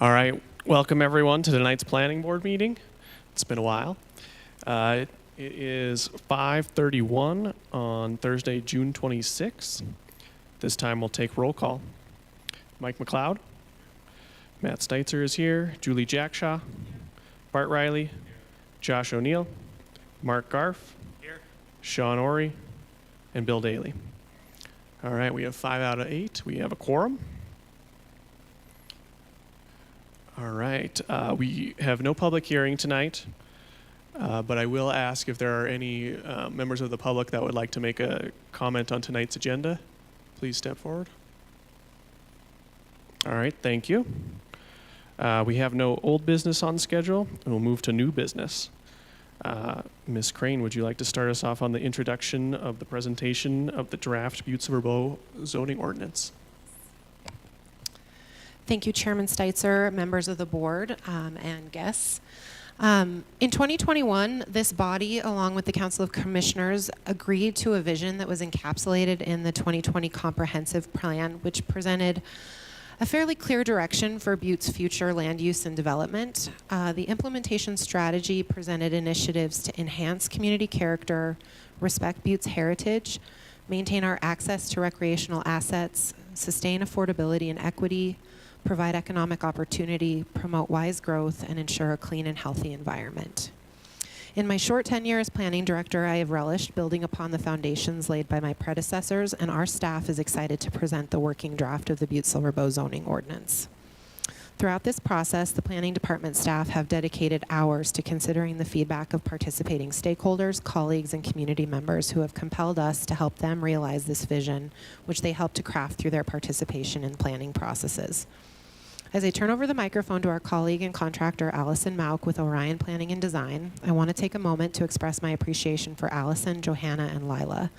All right, welcome everyone to tonight's planning board meeting. It's been a while. It is 5:31 on Thursday, June 26th. This time we'll take roll call. Mike McLeod, Matt Steitzer is here, Julie Jackshaw, Bart Riley, Josh O'Neill, Mark Garf, here, Sean Orey, and Bill Daly. All right, we have 5 out of 8. We have a quorum. All right, we have no public hearing tonight, but I will ask if there are any members of the public that would like to make a comment on tonight's agenda. Please step forward. All right, thank you. We have no old business on schedule, and we'll move to new business. Ms. Crane, would you like to start us off on the introduction of the presentation of the draft Butte-Silver zoning ordinance? Thank you, Chairman Steitzer, members of the board, and guests. In 2021, this body, along with the Council of Commissioners, agreed to a vision that was encapsulated in the 2020 Comprehensive Plan, which presented a fairly clear direction for Butte's future land use and development. The implementation strategy presented initiatives to enhance community character, respect Butte's heritage, maintain our access to recreational assets, sustain affordability and equity, provide economic opportunity, promote wise growth, and ensure a clean and healthy environment. In my short tenure as planning director, I have relished building upon the foundations laid by my predecessors, and our staff is excited to present the working draft of the Butte-Silver zoning ordinance. Throughout this process, the planning department staff have dedicated hours to considering the feedback of participating stakeholders, colleagues, and community members who have compelled us to help them realize this vision, which they help to craft through their participation in planning processes. As I turn over the microphone to our colleague and contractor, Allison Mauk with Orion Planning and Design, I want to take a moment to express my appreciation for Allison, Johanna, and Lila.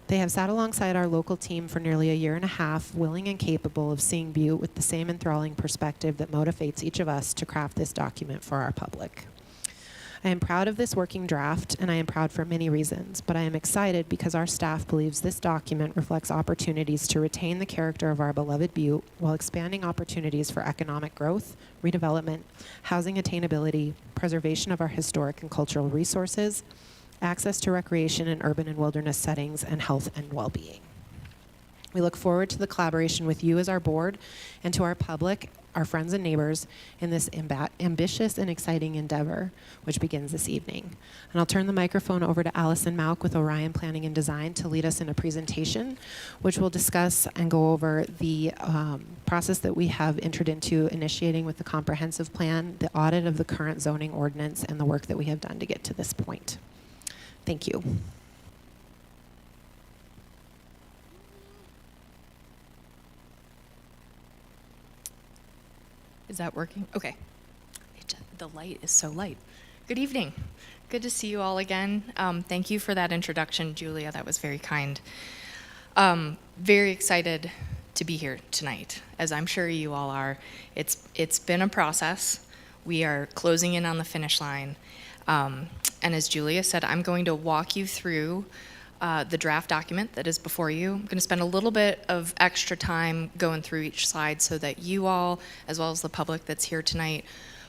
They have sat alongside our local team for nearly a year and a half, willing and capable of seeing Butte with the same enthralling perspective that motivates each of us to craft this document for our public. I am proud of this working draft, and I am proud for many reasons, but I am excited because our staff believes this document reflects opportunities to retain the character of our beloved Butte while expanding opportunities for economic growth, redevelopment, housing attainability, preservation of our historic and cultural resources, access to recreation in urban and wilderness settings, and health and well-being. We look forward to the collaboration with you as our board and to our public, our friends and neighbors in this ambitious and exciting endeavor, which begins this evening. And I'll turn the microphone over to Allison Mauk with Orion Planning and Design to lead us in a presentation, which will discuss and go over the process that we have entered into initiating with the comprehensive plan, the audit of the current zoning ordinance, and the work that we have done to get to this point. Thank you. Is that working? Okay. The light is so light. Good evening. Good to see you all again. Thank you for that introduction, Julia. That was very kind. Very excited to be here tonight, as I'm sure you all are. It's been a process. We are closing in on the finish line. And as Julia said, I'm going to walk you through the draft document that is before you. I'm going to spend a little bit of extra time going through each slide so that you all, as well as the public that's here tonight,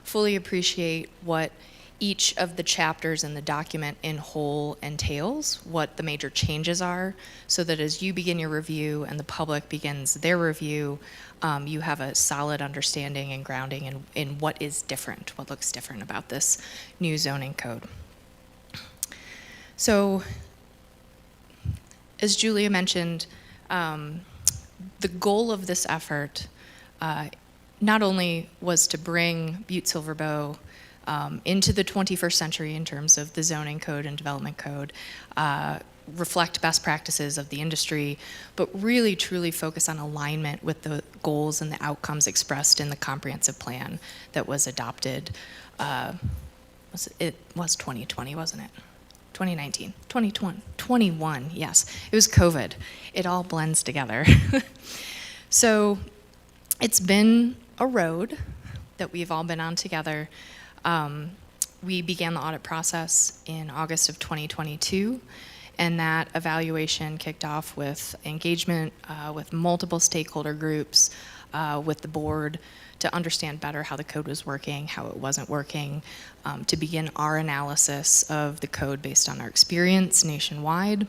fully appreciate what each of the chapters in the document in whole entails, what the major changes are, so that as you begin your review and the public begins their review, you have a solid understanding and grounding in what is different, what looks different about this new zoning code. So, as Julia mentioned, the goal of this effort not only was to bring Butte-Silver into the 21st century in terms of the zoning code and development code, reflect best practices of the industry, but really truly focus on alignment with the goals and the outcomes expressed in the comprehensive plan that was adopted. It was 2020, wasn't it? 2019, 2020, 21, yes. It was COVID. It all blends together. So it's been a road that we've all been on together. We began the audit process in August of 2022. And that evaluation kicked off with engagement with multiple stakeholder groups, with the board, to understand better how the code was working, how it wasn't working, to begin our analysis of the code based on our experience nationwide.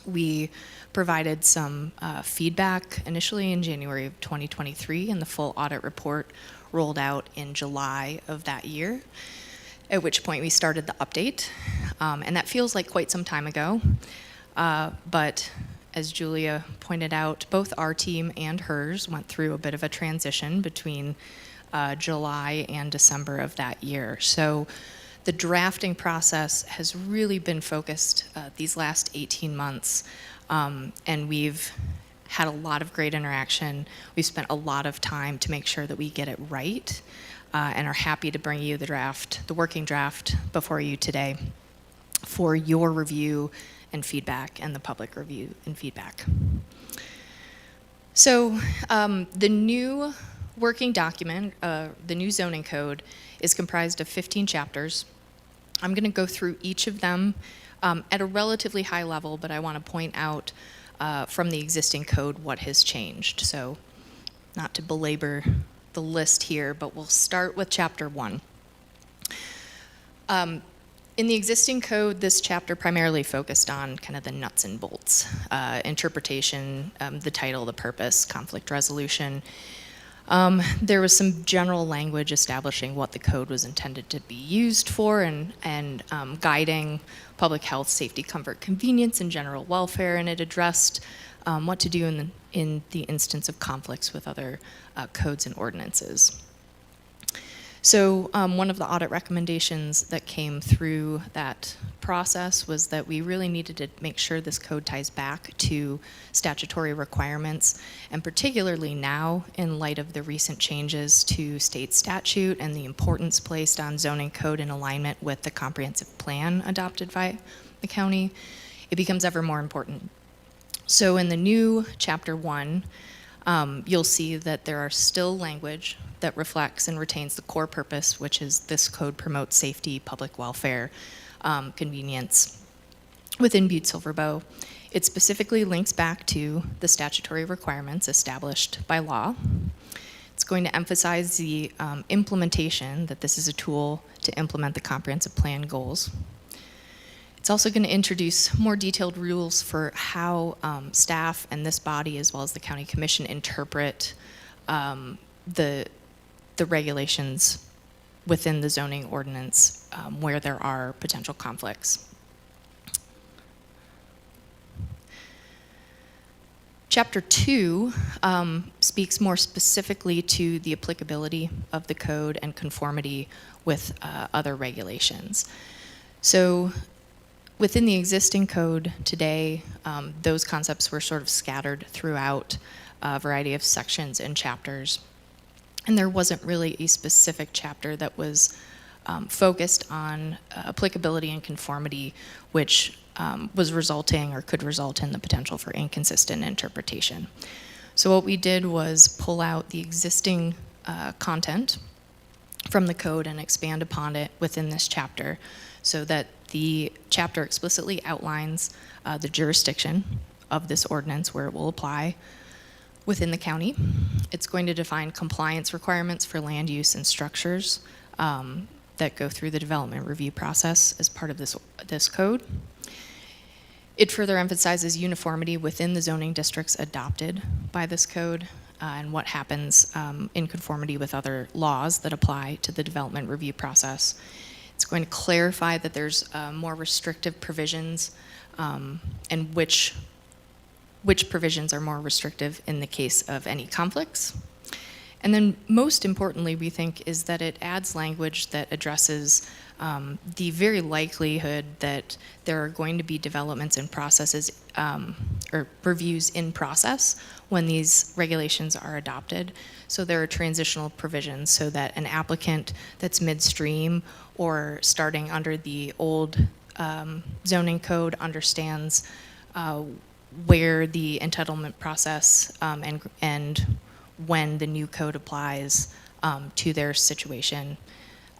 We provided some feedback initially in January of 2023, and the full audit report rolled out in July of that year, at which point we started the update. And that feels like quite some time ago. But as Julia pointed out, both our team and hers went through a bit of a transition between July and December of that year. So the drafting process has really been focused these last 18 months, and we've had a lot of great interaction. We've spent a lot of time to make sure that we get it right, and are happy to bring you the working draft before you today for your review and feedback, and the public review and feedback. So the new working document, the new zoning code, is comprised of 15 chapters. I'm going to go through each of them at a relatively high level, but I want to point out from the existing code what has changed. So not to belabor the list here, but we'll start with chapter 1. In the existing code, this chapter primarily focused on kind of the nuts and bolts, interpretation, the title, the purpose, conflict resolution. There was some general language establishing what the code was intended to be used for, and guiding public health, safety, comfort, convenience, and general welfare, and it addressed what to do in the instance of conflicts with other codes and ordinances. So one of the audit recommendations that came through that process was that we really needed to make sure this code ties back to statutory requirements, and particularly now in light of the recent changes to state statute and the importance placed on zoning code in alignment with the comprehensive plan adopted by the county, it becomes ever more important. So in the new chapter 1, you'll see that there are still language that reflects and retains the core purpose, which is this code promotes safety, public welfare, convenience within Butte-Silver. It specifically links back to the statutory requirements established by law. It's going to emphasize the implementation, that this is a tool to implement the comprehensive plan goals. It's also going to introduce more detailed rules for how staff and this body, as well as the county commission, interpret the regulations within the zoning ordinance where there are potential conflicts. Chapter 2 speaks more specifically to the applicability of the code and conformity with other regulations. So within the existing code today, those concepts were sort of scattered throughout a variety of sections and chapters. And there wasn't really a specific chapter that was focused on applicability and conformity, which was resulting or could result in the potential for inconsistent interpretation. So what we did was pull out the existing content from the code and expand upon it within this chapter, so that the chapter explicitly outlines the jurisdiction of this ordinance, where it will apply within the county. It's going to define compliance requirements for land use and structures that go through the development review process as part of this code. It further emphasizes uniformity within the zoning districts adopted by this code, and what happens in conformity with other laws that apply to the development review process. It's going to clarify that there's more restrictive provisions, and which provisions are more restrictive in the case of any conflicts. And then most importantly, we think, is that it adds language that addresses the very likelihood that there are going to be developments and processes or reviews in process when these regulations are adopted. So there are transitional provisions so that an applicant that's midstream or starting under the old zoning code understands where the entitlement process and when the new code applies to their situation,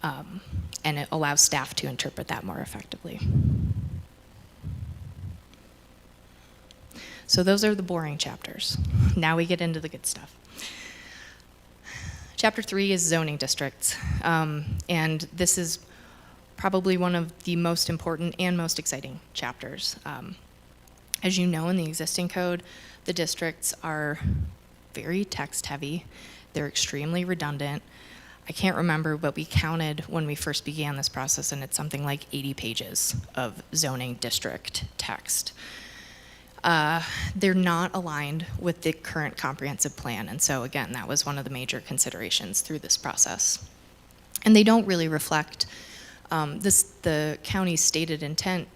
and it allows staff to interpret that more effectively. So those are the boring chapters. Now we get into the good stuff. Chapter 3 is zoning districts, and this is probably one of the most important and most exciting chapters. As you know, in the existing code, the districts are very text heavy. They're extremely redundant. I can't remember, but we counted when we first began this process, and it's something like 80 pages of zoning district text. They're not aligned with the current comprehensive plan, and so again, that was one of the major considerations through this process. And they don't really reflect the county's stated intent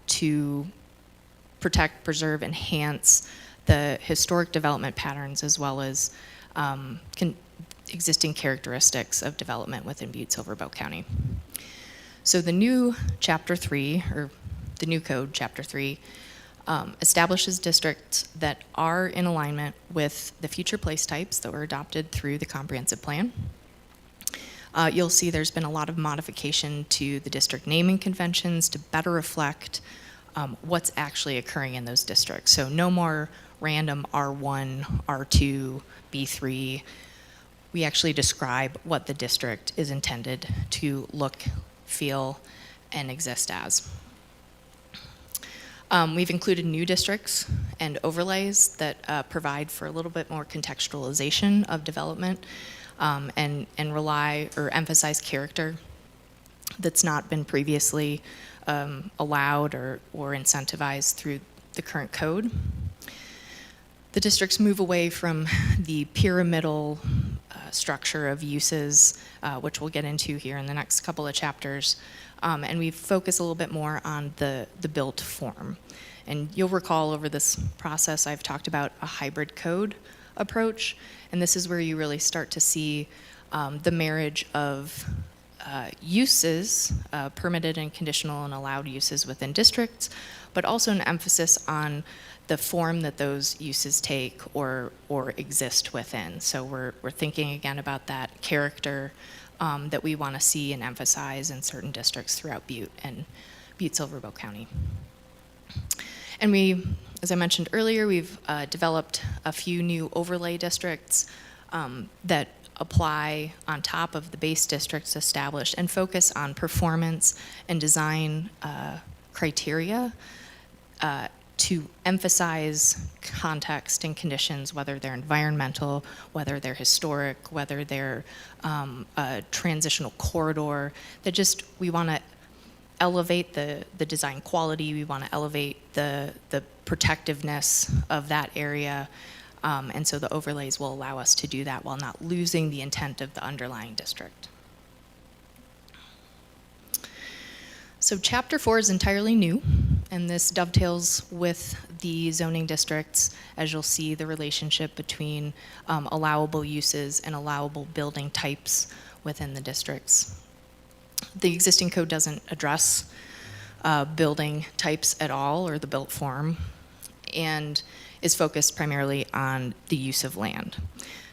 to protect, preserve, enhance the historic development patterns as well as existing characteristics of development within Butte-Silver County. So the new Chapter 3, or the new code, Chapter 3, establishes districts that are in alignment with the future place types that were adopted through the comprehensive plan. You'll see there's been a lot of modification to the district naming conventions to better reflect what's actually occurring in those districts. So no more random R1, R2, B3. We actually describe what the district is intended to look, feel, and exist as. We've included new districts and overlays that provide for a little bit more contextualization of development and rely or emphasize character that's not been previously allowed or incentivized through the current code. The districts move away from the pyramidal structure of uses, which we'll get into here in the next couple of chapters, and we focus a little bit more on the built form. And you'll recall over this process I've talked about a hybrid code approach, and this is where you really start to see the marriage of uses, permitted and conditional and allowed uses within districts, but also an emphasis on the form that those uses take or exist within. So we're thinking again about that character that we want to see and emphasize in certain districts throughout Butte and Butte-Silver County. And we, as I mentioned earlier, we've developed a few new overlay districts that apply on top of the base districts established and focus on performance and design criteria to emphasize context and conditions, whether they're environmental, whether they're historic, whether they're a transitional corridor, that just, we want to elevate the design quality, we want to elevate the protectiveness of that area, and so the overlays will allow us to do that while not losing the intent of the underlying district. So Chapter 4 is entirely new, and this dovetails with the zoning districts, as you'll see the relationship between allowable uses and allowable building types within the districts. The existing code doesn't address building types at all, or the built form, and is focused primarily on the use of land.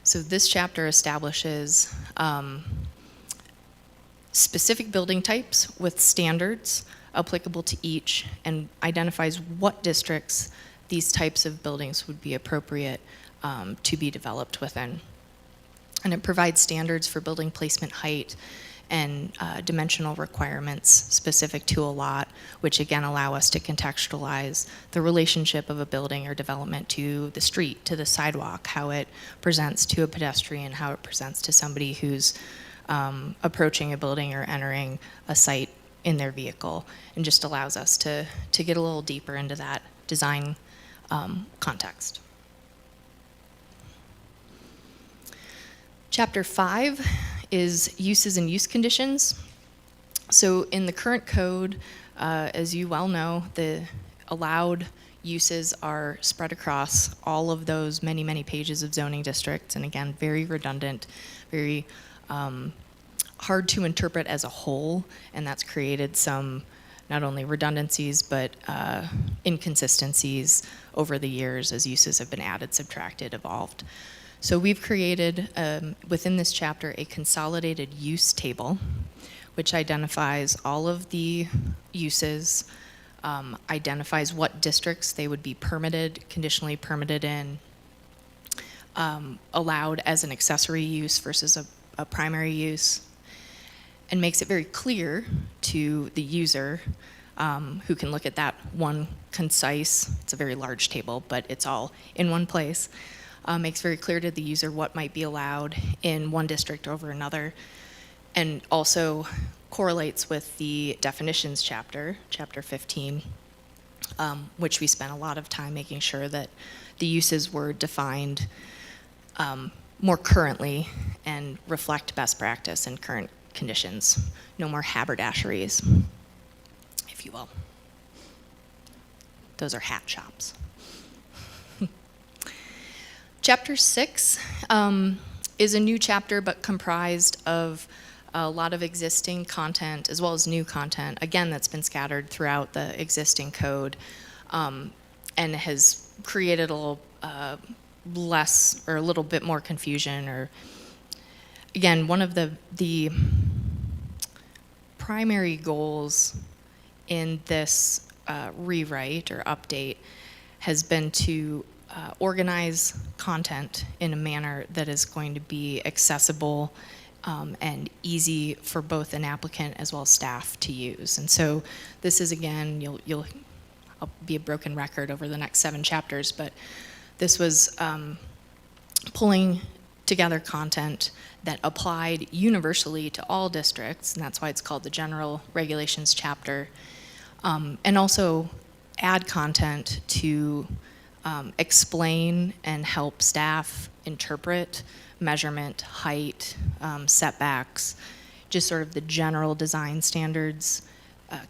So this chapter establishes specific building types with standards applicable to each and identifies what districts these types of buildings would be appropriate to be developed within. And it provides standards for building placement height and dimensional requirements specific to a lot, which again allow us to contextualize the relationship of a building or development to the street, to the sidewalk, how it presents to a pedestrian, how it presents to somebody who's approaching a building or entering a site in their vehicle, and just allows us to get a little deeper into that design context. Chapter 5 is uses and use conditions. So in the current code, as you well know, the allowed uses are spread across all of those many, many pages of zoning districts, and again, very redundant, very hard to interpret as a whole, and that's created some not only redundancies but inconsistencies over the years as uses have been added, subtracted, evolved. So we've created within this chapter a consolidated use table, which identifies all of the uses identifies what districts they would be permitted, conditionally permitted in, allowed as an accessory use versus a primary use, and makes it very clear to the user who can look at that one concise, it's a very large table, but it's all in one place, makes very clear to the user what might be allowed in one district over another, and also correlates with the definitions chapter, chapter 15, which we spent a lot of time making sure that the uses were defined more currently and reflect best practice and current conditions. No more haberdasheries, if you will. Those are hat shops. Chapter 6 is a new chapter, but comprised of a lot of existing content as well as new content, again, that's been scattered throughout the existing code, and has created a little less or a little bit more confusion. Or again, one of the primary goals in this rewrite or update has been to organize content in a manner that is going to be accessible and easy for both an applicant as well as staff to use. And so this is, again, I'll be a broken record over the next 7 chapters, but this was pulling together content that applied universally to all districts, and that's why it's called the General Regulations chapter, and also add content to explain and help staff interpret measurement, height, setbacks, just sort of the general design standards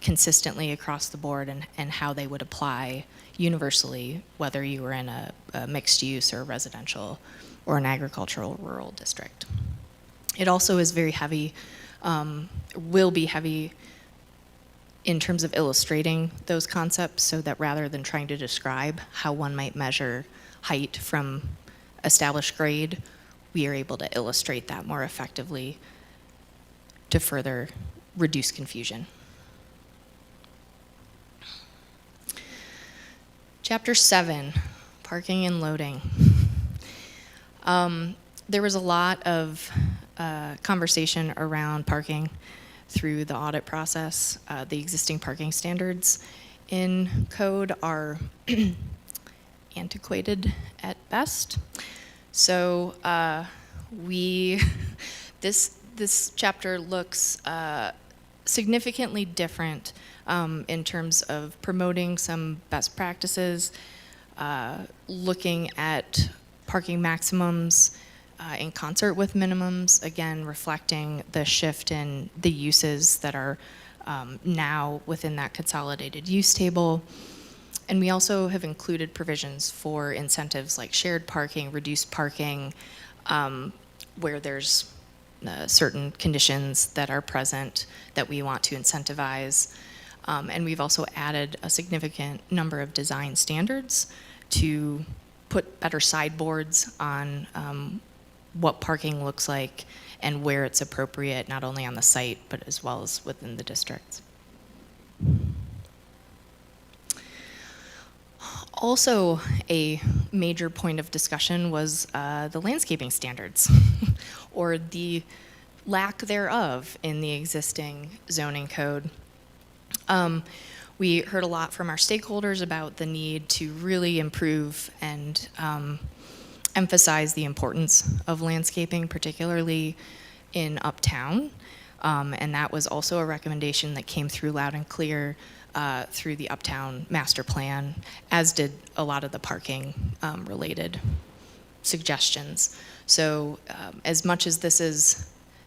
consistently across the board, and how they would apply universally, whether you were in a mixed use or residential or an agricultural rural district. It also is very heavy, will be heavy in terms of illustrating those concepts, so that rather than trying to describe how one might measure height from established grade, we are able to illustrate that more effectively to further reduce confusion. Chapter 7, parking and loading. There was a lot of conversation around parking through the audit process. The existing parking standards in code are antiquated at best. So this chapter looks significantly different in terms of promoting some best practices, looking at parking maximums in concert with minimums, again, reflecting the shift in the uses that are now within that consolidated use table. And we also have included provisions for incentives like shared parking, reduced parking, where there's certain conditions that are present that we want to incentivize. And we've also added a significant number of design standards to put better sideboards on what parking looks like and where it's appropriate, not only on the site, but as well as within the district. Also, a major point of discussion was the landscaping standards, or the lack thereof in the existing zoning code. We heard a lot from our stakeholders about the need to really improve and emphasize the importance of landscaping, particularly in Uptown. And that was also a recommendation that came through loud and clear through the Uptown Master Plan, as did a lot of the parking related suggestions. So as much as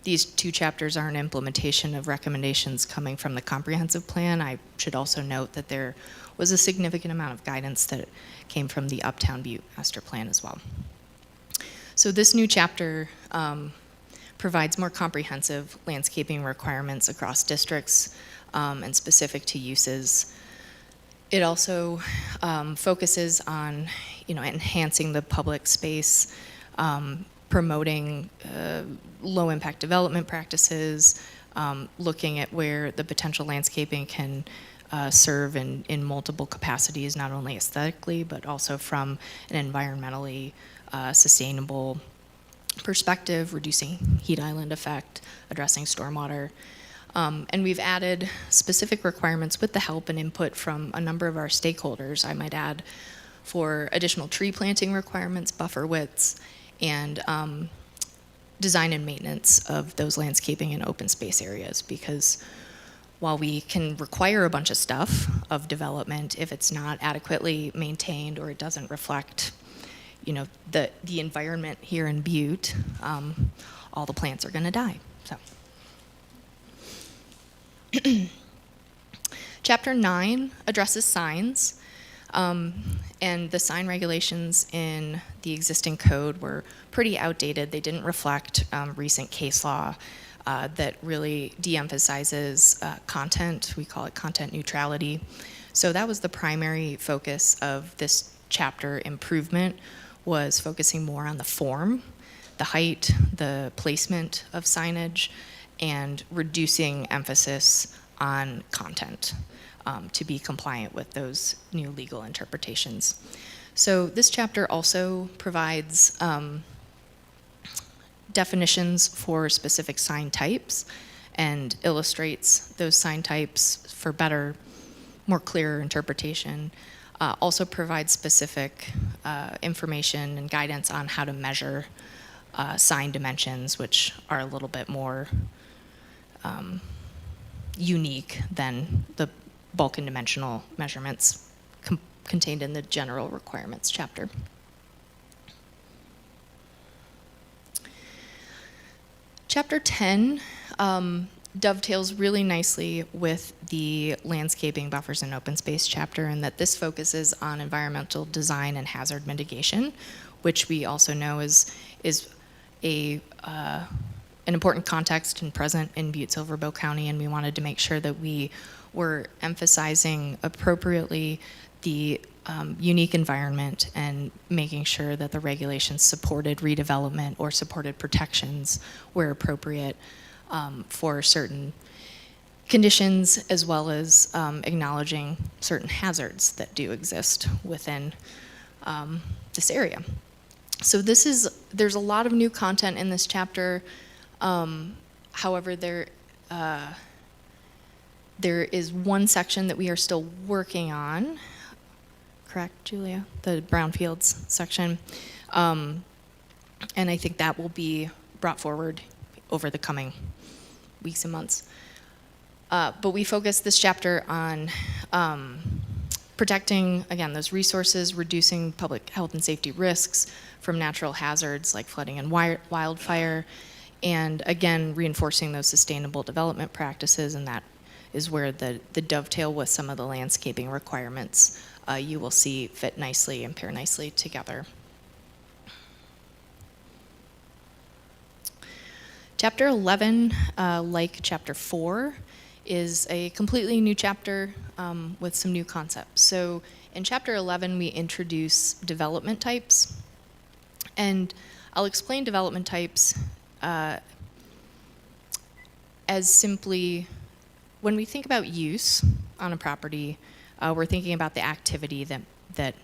these 2 chapters are an implementation of recommendations coming from the comprehensive plan, I should also note that there was a significant amount of guidance that came from the Uptown Butte Master Plan as well. So this new chapter provides more comprehensive landscaping requirements across districts and specific to uses. It also focuses on, enhancing the public space, promoting low-impact development practices, looking at where the potential landscaping can serve in multiple capacities, not only aesthetically, but also from an environmentally sustainable perspective, reducing heat island effect, addressing stormwater. And we've added specific requirements with the help and input from a number of our stakeholders, I might add, for additional tree planting requirements, buffer widths, and design and maintenance of those landscaping and open space areas. Because while we can require a bunch of stuff of development, if it's not adequately maintained or it doesn't reflect, you know, the environment here in Butte, all the plants are going to die. So, Chapter 9 addresses signs, and the sign regulations in the existing code were pretty outdated. They didn't reflect recent case law that really de-emphasizes content. We call it content neutrality. So that was the primary focus of this chapter improvement, was focusing more on the form, the height, the placement of signage, and reducing emphasis on content to be compliant with those new legal interpretations. So this chapter also provides definitions for specific sign types and illustrates those sign types for better, more clear interpretation. Also provides specific information and guidance on how to measure sign dimensions, which are a little bit more unique than the bulk and dimensional measurements contained in the general requirements chapter. Chapter 10 dovetails really nicely with the landscaping buffers and open space chapter, in that this focuses on environmental design and hazard mitigation, which we also know is an important context and present in Butte-Silver Bow County, and we wanted to make sure that we were emphasizing appropriately the unique environment and making sure that the regulations supported redevelopment or supported protections where appropriate for certain conditions, as well as acknowledging certain hazards that do exist within this area. So there's a lot of new content in this chapter. However, there is one section that we are still working on. Correct, Julia? The brownfields section. And I think that will be brought forward over the coming weeks and months. But we focus this chapter on protecting, again, those resources, reducing public health and safety risks from natural hazards like flooding and wildfire, and again, reinforcing those sustainable development practices, and that is where the dovetail with some of the landscaping requirements you will see fit nicely and pair nicely together. Chapter 11, like Chapter 4, is a completely new chapter with some new concepts. So in Chapter 11, we introduce development types. And I'll explain development types as simply, when we think about use on a property, we're thinking about the activity that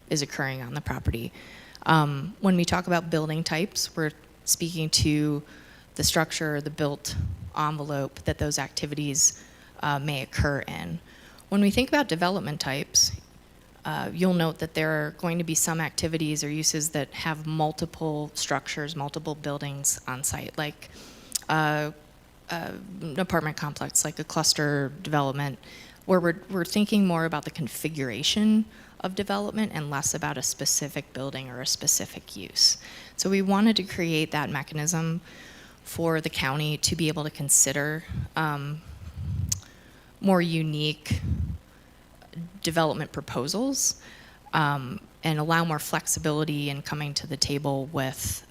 is occurring on the property. When we talk about building types, we're speaking to the structure, the built envelope that those activities may occur in. When we think about development types, you'll note that there are going to be some activities or uses that have multiple structures, multiple buildings on site, like an apartment complex, like a cluster development, where we're thinking more about the configuration of development and less about a specific building or a specific use. So we wanted to create that mechanism for the county to be able to consider more unique development proposals and allow more flexibility in coming to the table with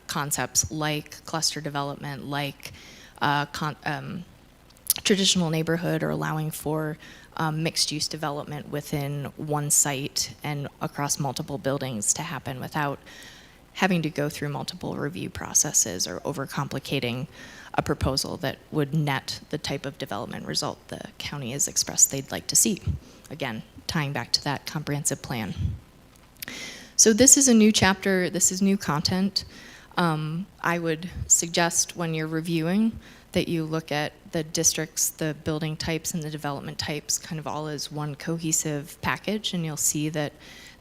concepts like cluster development, like traditional neighborhood, or allowing for mixed-use development within one site and across multiple buildings to happen without having to go through multiple review processes or overcomplicating a proposal that would net the type of development result the county has expressed they'd like to see. Again, tying back to that comprehensive plan. So this is a new chapter, this is new content. I would suggest when you're reviewing that you look at the districts, the building types, and the development types kind of all as one cohesive package, and you'll see that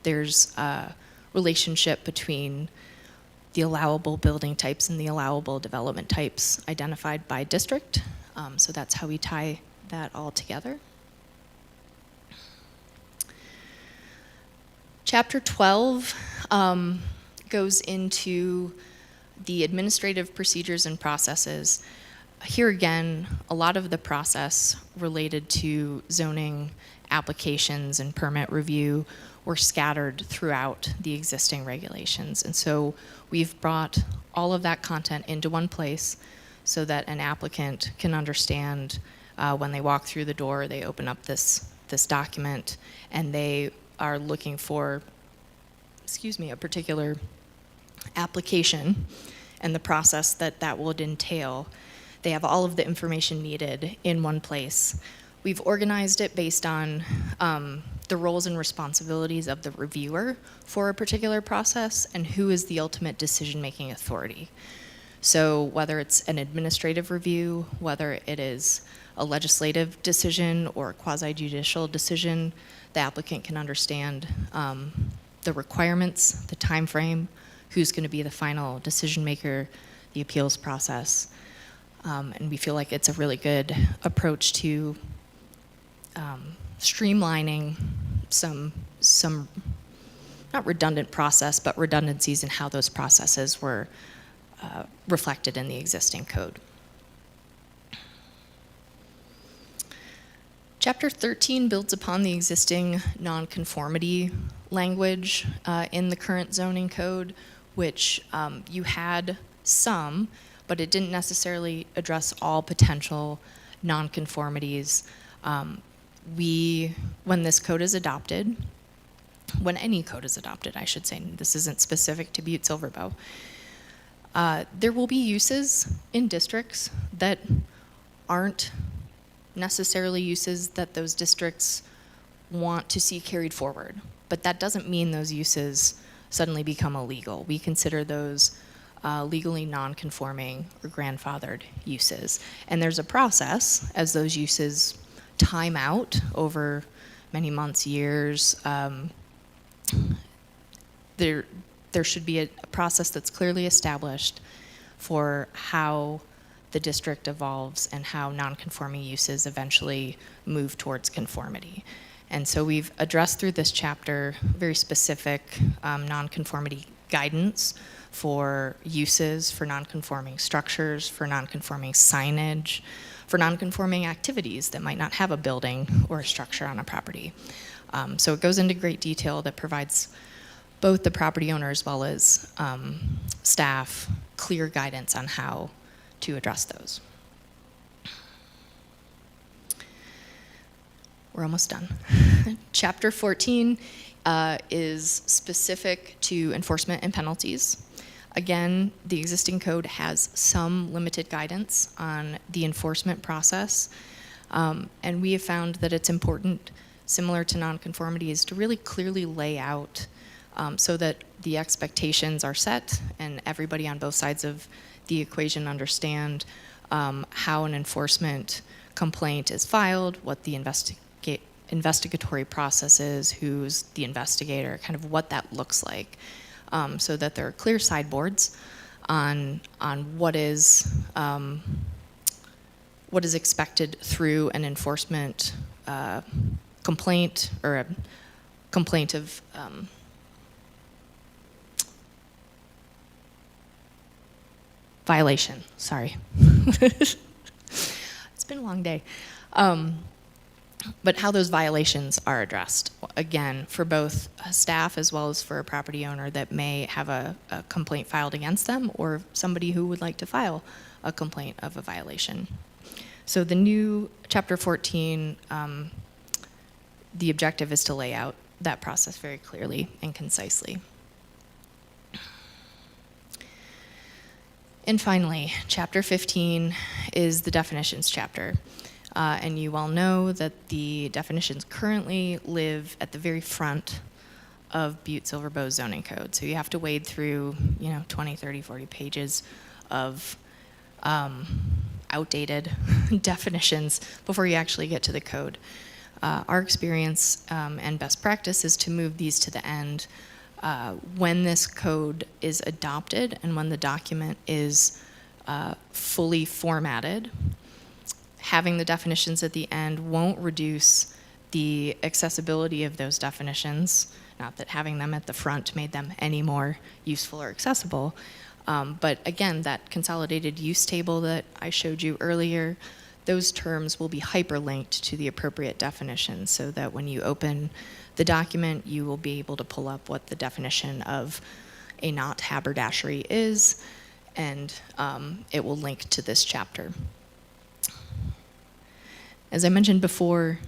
there's a relationship between the allowable building types and the allowable development types identified by district. So that's how we tie that all together. Chapter 12 goes into the administrative procedures and processes. Here again, a lot of the process related to zoning applications and permit review were scattered throughout the existing regulations. And so we've brought all of that content into one place so that an applicant can understand when they walk through the door, they open up this document, and they are looking for, a particular application and the process that would entail. They have all of the information needed in one place. We've organized it based on the roles and responsibilities of the reviewer for a particular process and who is the ultimate decision-making authority. So whether it's an administrative review, whether it is a legislative decision or a quasi-judicial decision, the applicant can understand the requirements, the time frame, who's going to be the final decision maker, the appeals process. And we feel like it's a really good approach to streamlining some not redundant process, but redundancies in how those processes were reflected in the existing code. Chapter 13 builds upon the existing nonconformity language in the current zoning code, which you had some, but it didn't necessarily address all potential nonconformities. When this code is adopted, when any code is adopted, I should say, this isn't specific to Butte-Silver, there will be uses in districts that aren't necessarily uses that those districts want to see carried forward. But that doesn't mean those uses suddenly become illegal. We consider those legally non-conforming or grandfathered uses. And there's a process as those uses time out over many months, years. There should be a process that's clearly established for how the district evolves and how non-conforming uses eventually move towards conformity. And so we've addressed through this chapter very specific non-conformity guidance for uses, for non-conforming structures, for non-conforming signage, for non-conforming activities that might not have a building or a structure on a property. So it goes into great detail that provides both the property owner as well as staff clear guidance on how to address those. We're almost done. Chapter 14 is specific to enforcement and penalties. Again, the existing code has some limited guidance on the enforcement process, and we have found that it's important, similar to nonconformities, to really clearly lay out so that the expectations are set and everybody on both sides of the equation understand how an enforcement complaint is filed, what the investigatory process is, who's the investigator, kind of what that looks like, so that there are clear sideboards on what is expected through an enforcement complaint or a complaint of violation. Sorry. It's been a long day. But how those violations are addressed, again, for both staff as well as for a property owner that may have a complaint filed against them or somebody who would like to file a complaint of a violation. So the new Chapter 14, the objective is to lay out that process very clearly and concisely. And finally, chapter 15 is the definitions chapter. And you all know that the definitions currently live at the very front of Butte-Silver Bow's zoning code. So you have to wade through, 20, 30, 40 pages of outdated definitions before you actually get to the code. Our experience and best practice is to move these to the end when this code is adopted and when the document is fully formatted. Having the definitions at the end won't reduce the accessibility of those definitions. Not that having them at the front made them any more useful or accessible. But again, that consolidated use table that I showed you earlier, those terms will be hyperlinked to the appropriate definition so that when you open the document, you will be able to pull up what the definition of a not haberdashery is, and it will link to this chapter. As I mentioned before,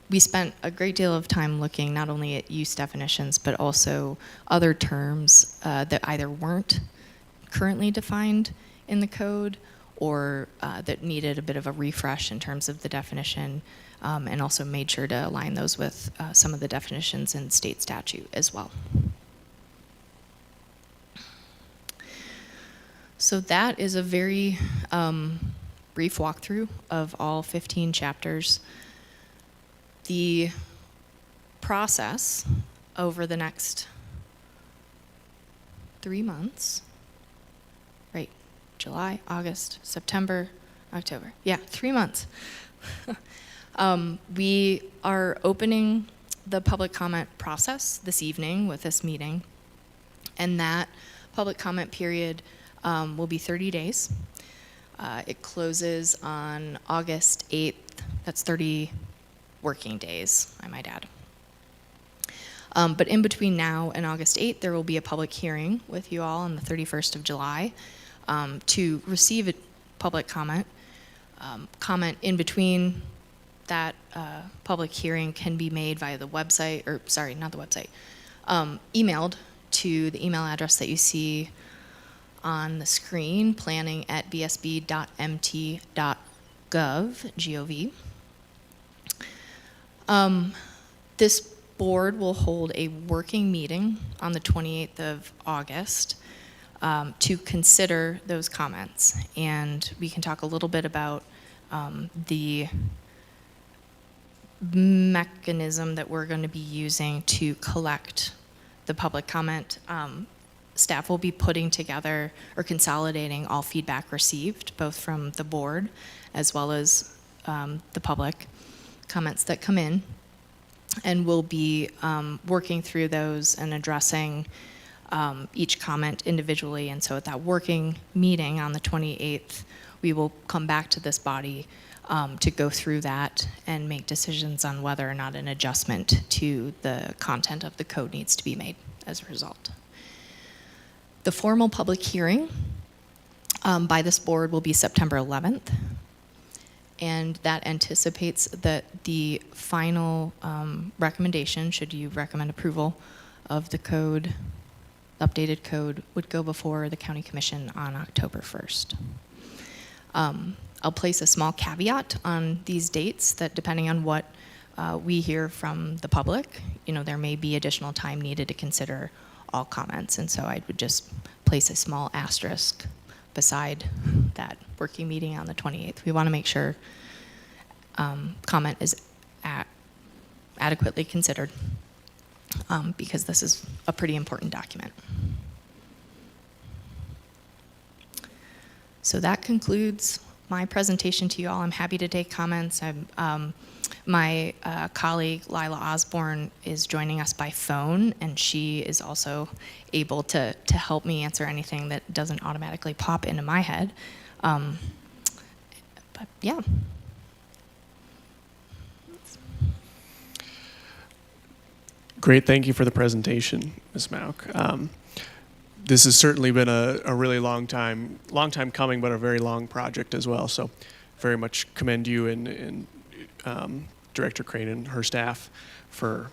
we spent a great deal of time looking not only at use definitions, but also other terms that either weren't currently defined in the code or that needed a bit of a refresh in terms of the definition, and also made sure to align those with some of the definitions in state statute as well. So that is a very brief walkthrough of all 15 chapters. The process over the next 3 months, right, July, August, September, October, yeah, 3 months. We are opening the public comment process this evening with this meeting, and that public comment period will be 30 days. It closes on August 8th. That's 30 working days, I might add. But in between now and August 8th, there will be a public hearing with you all on the 31st of July to receive a public comment. Comment in between that public hearing can be made via the website, or sorry, not the website, emailed to the email address that you see on the screen, planning@bsb.mt.gov, G-O-V. This board will hold a working meeting on the 28th of August to consider those comments. And we can talk a little bit about the mechanism that we're going to be using to collect the public comment. Staff will be putting together or consolidating all feedback received, both from the board as well as the public comments that come in. And we'll be working through those and addressing each comment individually. And so at that working meeting on the 28th, we will come back to this body to go through that and make decisions on whether or not an adjustment to the content of the code needs to be made as a result. The formal public hearing by this board will be September 11th. And that anticipates that the final recommendation, should you recommend approval of the code, the updated code, would go before the County Commission on October 1st. I'll place a small caveat on these dates that depending on what we hear from the public, there may be additional time needed to consider all comments. And so I would just place a small asterisk beside that working meeting on the 28th. We want to make sure comment is adequately considered because this is a pretty important document. So that concludes my presentation to you all. I'm happy to take comments. My colleague, Lila Osborne, is joining us by phone, and she is also able to help me answer anything that doesn't automatically pop into my head. But yeah. Great, thank you for the presentation, Ms. Mauk. This has certainly been a really long time coming, but a very long project as well. So very much commend you and Director Crane and her staff for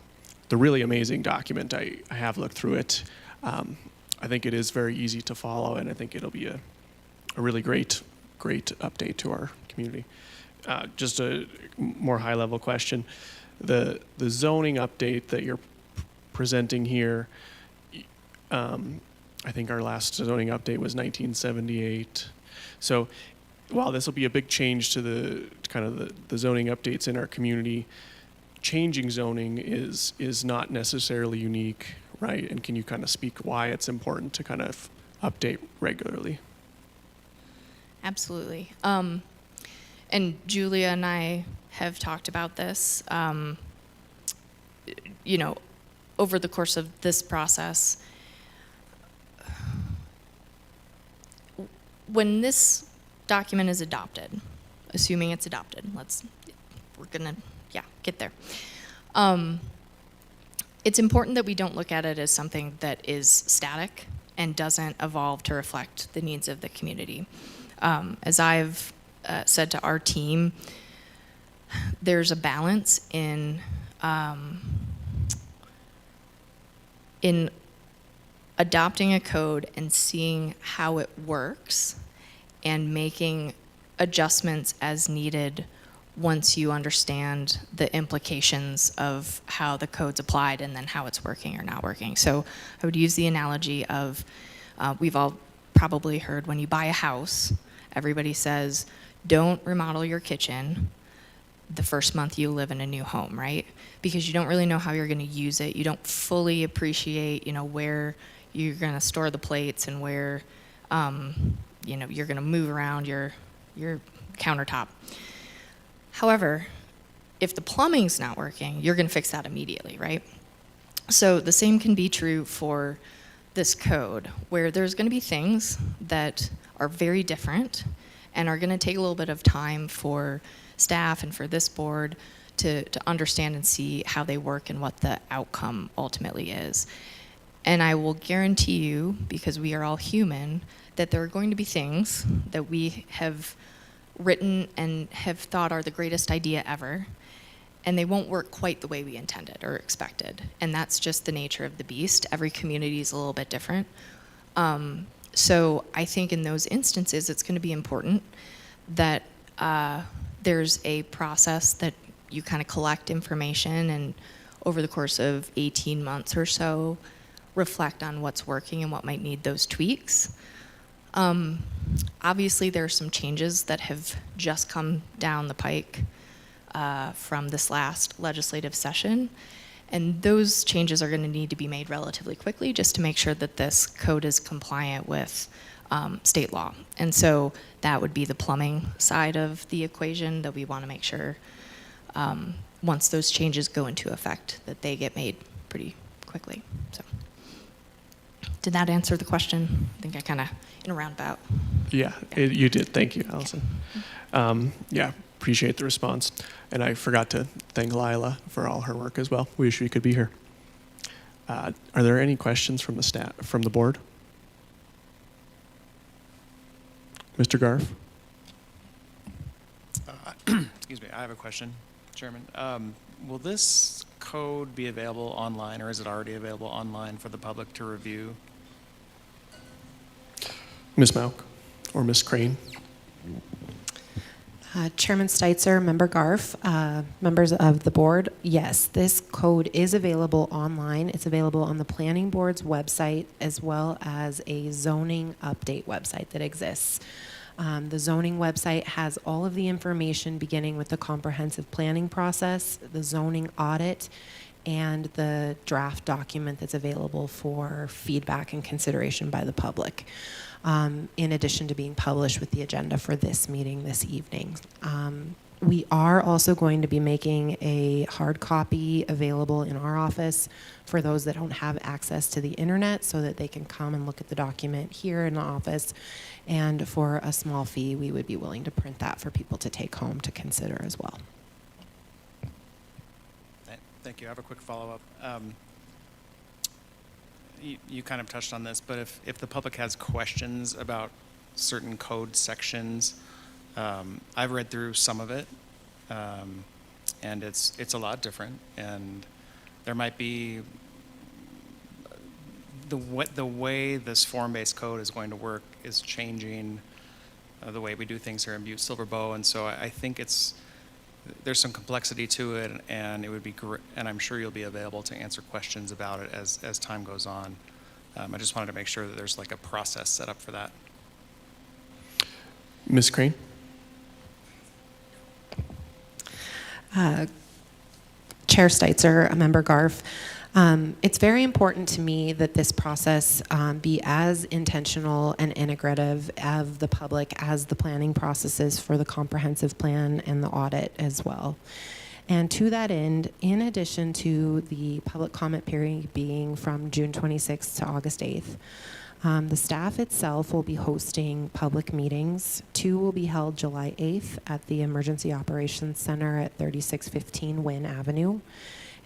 the really amazing document. I have looked through it. I think it is very easy to follow, and I think it'll be really great update to our community. Just a more high-level question. The zoning update that you're presenting here, I think our last zoning update was 1978. So while this will be a big change to the zoning updates in our community, changing zoning is not necessarily unique, right? And can you kind of speak why it's important to kind of update regularly? Absolutely. And Julia and I have talked about this, over the course of this process. When this document is adopted, assuming it's adopted, we're gonna, get there. It's important that we don't look at it as something that is static and doesn't evolve to reflect the needs of the community. As I've said to our team, there's a balance in adopting a code and seeing how it works and making adjustments as needed once you understand the implications of how the code's applied and then how it's working or not working. So I would use the analogy of, we've all probably heard when you buy a house, everybody says, don't remodel your kitchen the first month you live in a new home, right? Because you don't really know how you're going to use it. You don't fully appreciate, where you're going to store the plates and where, you're going to move around your countertop. However, if the plumbing's not working, you're going to fix that immediately, right? So the same can be true for this code, where there's going to be things that are very different and are going to take a little bit of time for staff and for this board to understand and see how they work and what the outcome ultimately is. And I will guarantee you, because we are all human, that there are going to be things that we have written and have thought are the greatest idea ever, and they won't work quite the way we intended or expected. And that's just the nature of the beast. Every community is a little bit different. So I think in those instances, it's going to be important that there's a process that you kind of collect information and over the course of 18 months or so, reflect on what's working and what might need those tweaks. Obviously, there are some changes that have just come down the pike from this last legislative session. And those changes are going to need to be made relatively quickly just to make sure that this code is compliant with state law. And so that would be the plumbing side of the equation that we want to make sure once those changes go into effect that they get made pretty quickly. So did that answer the question? I think I kind of in a roundabout. Yeah, you did. Thank you, Allison. Appreciate the response. And I forgot to thank Lila for all her work as well. We wish we could be here. Are there any questions from the staff, from the board? Mr. Garf? Excuse me, I have a question, Chairman. Will this code be available online, or is it already available online for the public to review? Ms. Mauk or Ms. Crane? Chairman Steitzer, Member Garf, members of the board, yes, this code is available online. It's available on the Planning Board's website as well as a zoning update website that exists. The zoning website has all of the information beginning with the comprehensive planning process, the zoning audit, and the draft document that's available for feedback and consideration by the public. In addition to being published with the agenda for this meeting this evening. We are also going to be making a hard copy available in our office for those that don't have access to the internet so that they can come and look at the document here in the office. And for a small fee, we would be willing to print that for people to take home to consider as well. Thank you. I have a quick follow-up. You kind of touched on this, but if the public has questions about certain code sections, I've read through some of it, and it's a lot different, and there might be the way this form-based code is going to work is changing the way we do things here in Butte-Silver Bow, and so I think there's some complexity to it, and it would be and I'm sure you'll be available to answer questions about it as time goes on. I just wanted to make sure that there's like a process set up for that. Ms. Crane? Chair Steitzer, Member Garf. It's very important to me that this process be as intentional and integrative of the public as the planning processes for the comprehensive plan and the audit as well. And to that end, in addition to the public comment period being from June 26th to August 8th, the staff itself will be hosting public meetings. 2 will be held July 8th at the Emergency Operations Center at 3615 Wynn Avenue.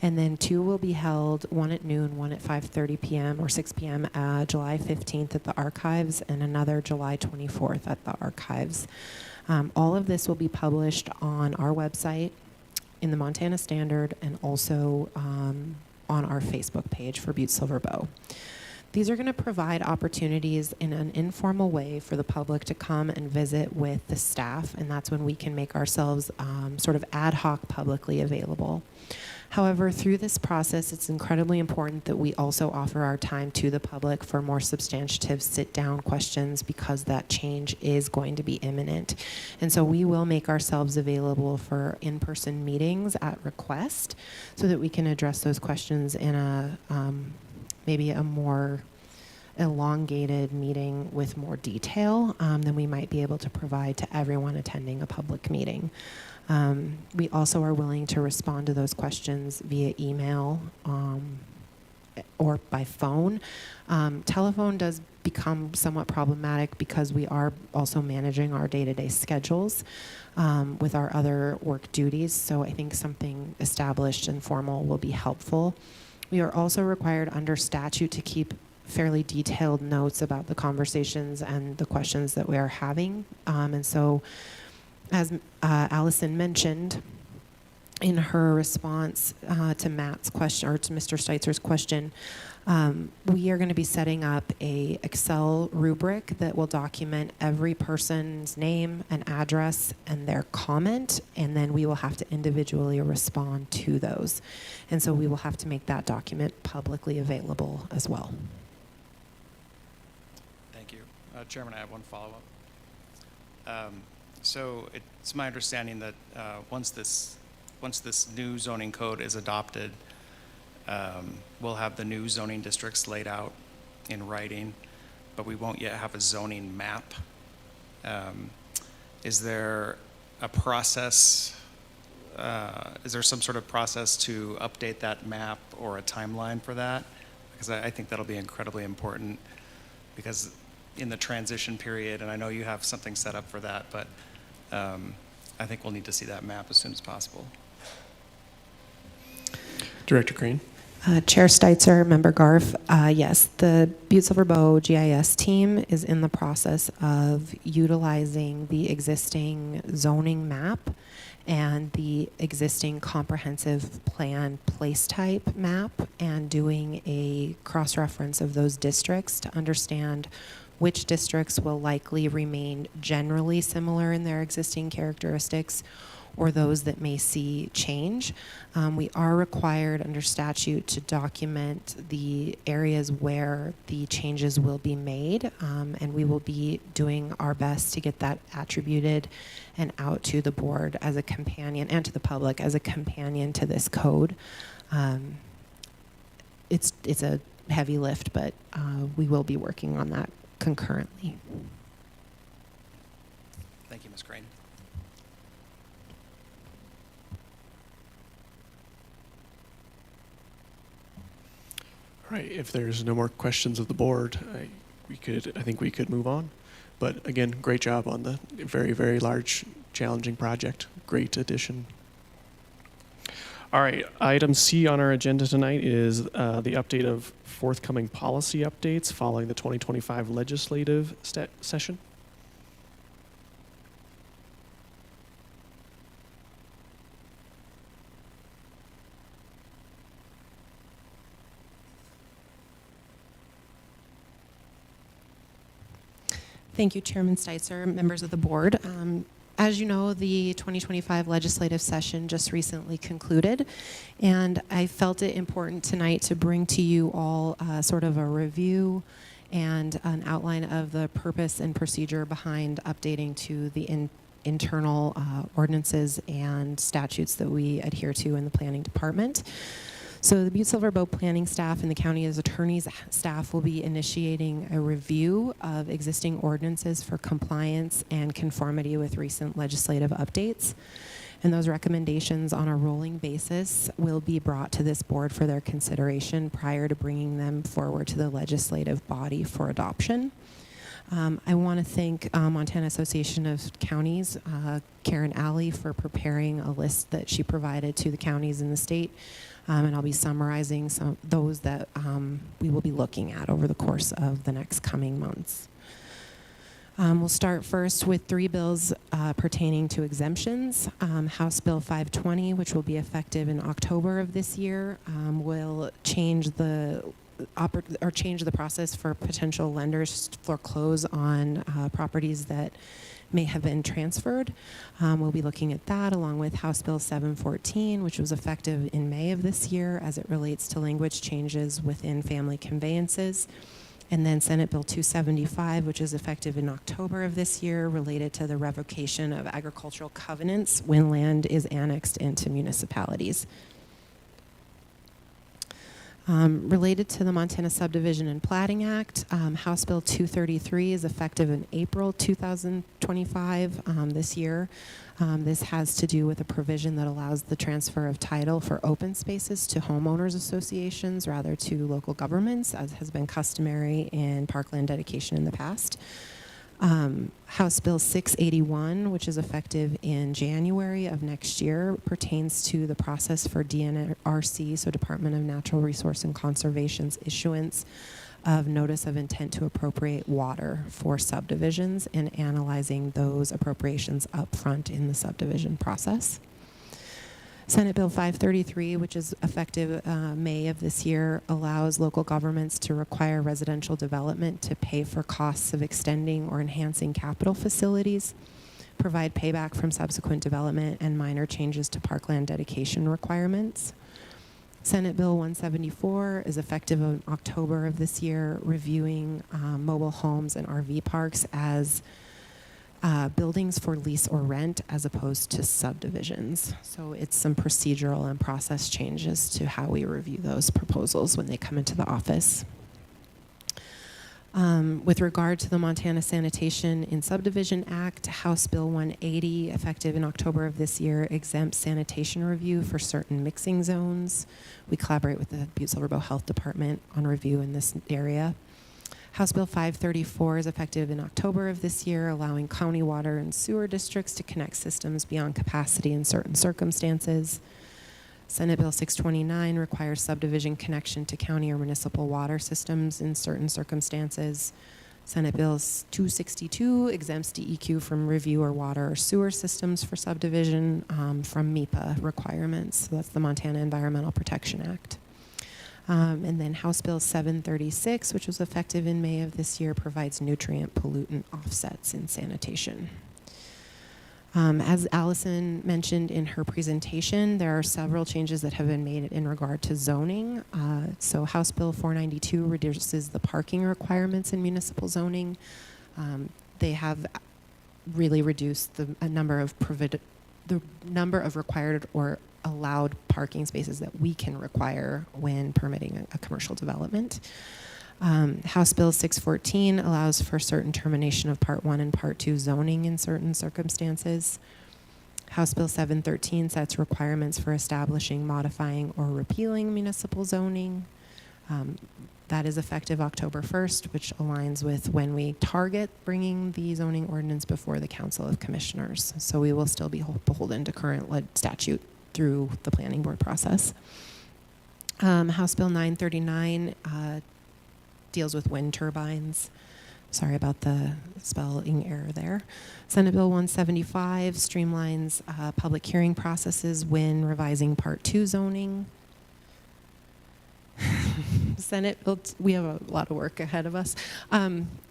And then 2 will be held, 1 at noon, 1 at 5:30 p.m. or 6 p.m. July 15th at the Archives, and another July 24th at the Archives. All of this will be published on our website, in the Montana Standard, and also on our Facebook page for Butte-Silver Bow. These are going to provide opportunities in an informal way for the public to come and visit with the staff, and that's when we can make ourselves sort of ad hoc publicly available. However, through this process, it's incredibly important that we also offer our time to the public for more substantive sit-down questions, because that change is going to be imminent. And so we will make ourselves available for in-person meetings at request so that we can address those questions in a maybe a more elongated meeting with more detail than we might be able to provide to everyone attending a public meeting. We also are willing to respond to those questions via email or by phone. Telephone does become somewhat problematic because we are also managing our day-to-day schedules with our other work duties, so I think something established and formal will be helpful. We are also required under statute to keep fairly detailed notes about the conversations and the questions that we are having, and so as Allison mentioned in her response to Matt's question, or to Mr. Steitzer's question, we are going to be setting up a Excel rubric that will document every person's name and address and their comment, and then we will have to individually respond to those. And so we will have to make that document publicly available as well. Thank you. Chairman, I have one follow-up. So it's my understanding that once this new zoning code is adopted, we'll have the new zoning districts laid out in writing, but we won't yet have a zoning map. Is there a process, is there some sort of process to update that map or a timeline for that? Because I think that'll be incredibly important, because in the transition period, and I know you have something set up for that, but I think we'll need to see that map as soon as possible. Director Crane? Chair Steitzer, Member Garf, yes, the Butte-Silver Bow GIS team is in the process of utilizing the existing zoning map and the existing comprehensive plan place type map and doing a cross-reference of those districts to understand which districts will likely remain generally similar in their existing characteristics or those that may see change. We are required under statute to document the areas where the changes will be made, and we will be doing our best to get that attributed and out to the board as a companion, and to the public as a companion to this code. It's a heavy lift, but we will be working on that concurrently. Thank you, Ms. Crane. All right, if there's no more questions of the board, I think we could move on. But again, great job on the very, very large, challenging project. Great addition. All right, item C on our agenda tonight is the update of forthcoming policy updates following the 2025 legislative session. Thank you, Chairman Steitzer, members of the board. As you know, the 2025 legislative session just recently concluded, and I felt it important tonight to bring to you all sort of a review and an outline of the purpose and procedure behind updating to the internal ordinances and statutes that we adhere to in the planning department. So the Butte-Silver Boat planning staff and the county's attorney's staff will be initiating a review of existing ordinances for compliance and conformity with recent legislative updates. And those recommendations on a rolling basis will be brought to this board for their consideration prior to bringing them forward to the legislative body for adoption. I want to thank Montana Association of Counties, Karen Alley, for preparing a list that she provided to the counties in the state. And I'll be summarizing some those that we will be looking at over the course of the next coming months. We'll start first with 3 bills pertaining to exemptions. House Bill 520, which will be effective in October of this year, will change the process for potential lenders to foreclose on properties that may have been transferred. We'll be looking at that along with House Bill 714, which was effective in May of this year as it relates to language changes within family conveyances. And then Senate Bill 275, which is effective in October of this year, related to the revocation of agricultural covenants when land is annexed into municipalities. Related to the Montana Subdivision and Platting Act, House Bill 233 is effective in April 2025 this year. This has to do with a provision that allows the transfer of title for open spaces to homeowners associations rather to local governments, as has been customary in parkland dedication in the past. House Bill 681, which is effective in January of next year, pertains to the process for DNRC, so Department of Natural Resource and Conservation's issuance of notice of intent to appropriate water for subdivisions and analyzing those appropriations up front in the subdivision process. Senate Bill 533, which is effective May of this year, allows local governments to require residential development to pay for costs of extending or enhancing capital facilities, provide payback from subsequent development, and minor changes to parkland dedication requirements. Senate Bill 174 is effective in October of this year, reviewing mobile homes and RV parks as buildings for lease or rent as opposed to subdivisions. So it's some procedural and process changes to how we review those proposals when they come into the office. With regard to the Montana Sanitation in Subdivision Act, House Bill 180, effective in October of this year, exempts sanitation review for certain mixing zones. We collaborate with the Butte-Silver Bow Health Department on review in this area. House Bill 534 is effective in October of this year, allowing county water and sewer districts to connect systems beyond capacity in certain circumstances. Senate Bill 629 requires subdivision connection to county or municipal water systems in certain circumstances. Senate Bill 262 exempts DEQ from review or water or sewer systems for subdivision from MEPA requirements. So that's the Montana Environmental Protection Act. And then House Bill 736, which was effective in May of this year, provides nutrient pollutant offsets in sanitation. As Allison mentioned in her presentation, there are several changes that have been made in regard to zoning. So House Bill 492 reduces the parking requirements in municipal zoning. They have really reduced the number of required or allowed parking spaces that we can require when permitting a commercial development. House Bill 614 allows for certain termination of Part 1 and Part 2 zoning in certain circumstances. House Bill 713 sets requirements for establishing, modifying, or repealing municipal zoning. That is effective October 1st, which aligns with when we target bringing the zoning ordinance before the Council of Commissioners. So we will still be beholden to current statute through the planning board process. House Bill 939 deals with wind turbines. Sorry about the spelling error there. Senate Bill 175 streamlines public hearing processes when revising Part 2 zoning. Senate Bill, we have a lot of work ahead of us.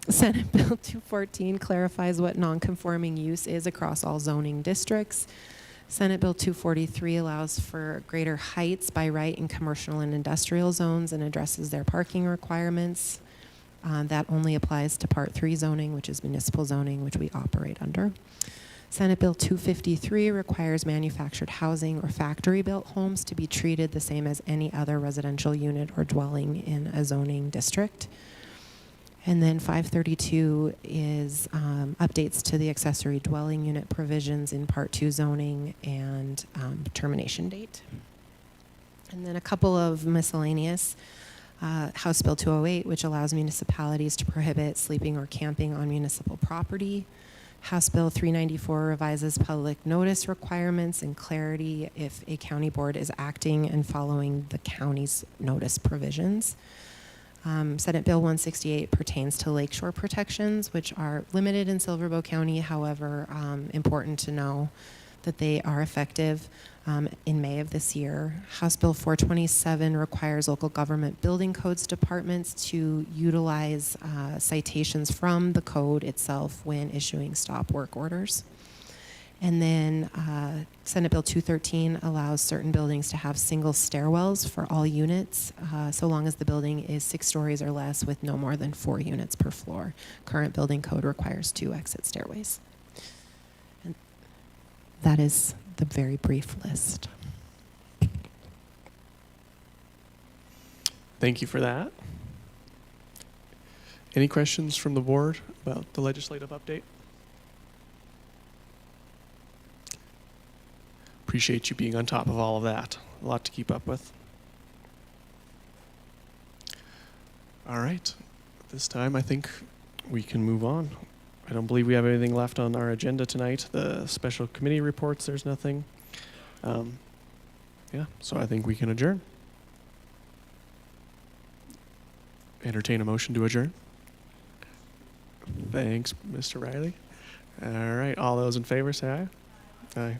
Senate Bill 214 clarifies what nonconforming use is across all zoning districts. Senate Bill 243 allows for greater heights by right in commercial and industrial zones and addresses their parking requirements. That only applies to Part 3 zoning, which is municipal zoning, which we operate under. Senate Bill 253 requires manufactured housing or factory-built homes to be treated the same as any other residential unit or dwelling in a zoning district. And then 532 is updates to the accessory dwelling unit provisions in Part 2 zoning and termination date. And then a couple of miscellaneous. House Bill 208, which allows municipalities to prohibit sleeping or camping on municipal property. House Bill 394 revises public notice requirements and clarity if a county board is acting and following the county's notice provisions. Senate Bill 168 pertains to lakeshore protections, which are limited in Silver Bow County. However, important to know that they are effective in May of this year. House Bill 427 requires local government building codes departments to utilize citations from the code itself when issuing stop work orders. And then Senate Bill 213 allows certain buildings to have single stairwells for all units, so long as the building is 6 stories or less with no more than 4 units per floor. Current building code requires 2 exit stairways. And that is the very brief list. Thank you for that. Any questions from the board about the legislative update? Appreciate you being on top of all of that. A lot to keep up with. All right. At this time, I think we can move on. I don't believe we have anything left on our agenda tonight. The special committee reports, there's nothing. Yeah, so I think we can adjourn. Entertain a motion to adjourn. Thanks, Mr. Riley. All right, all those in favor say aye. Aye.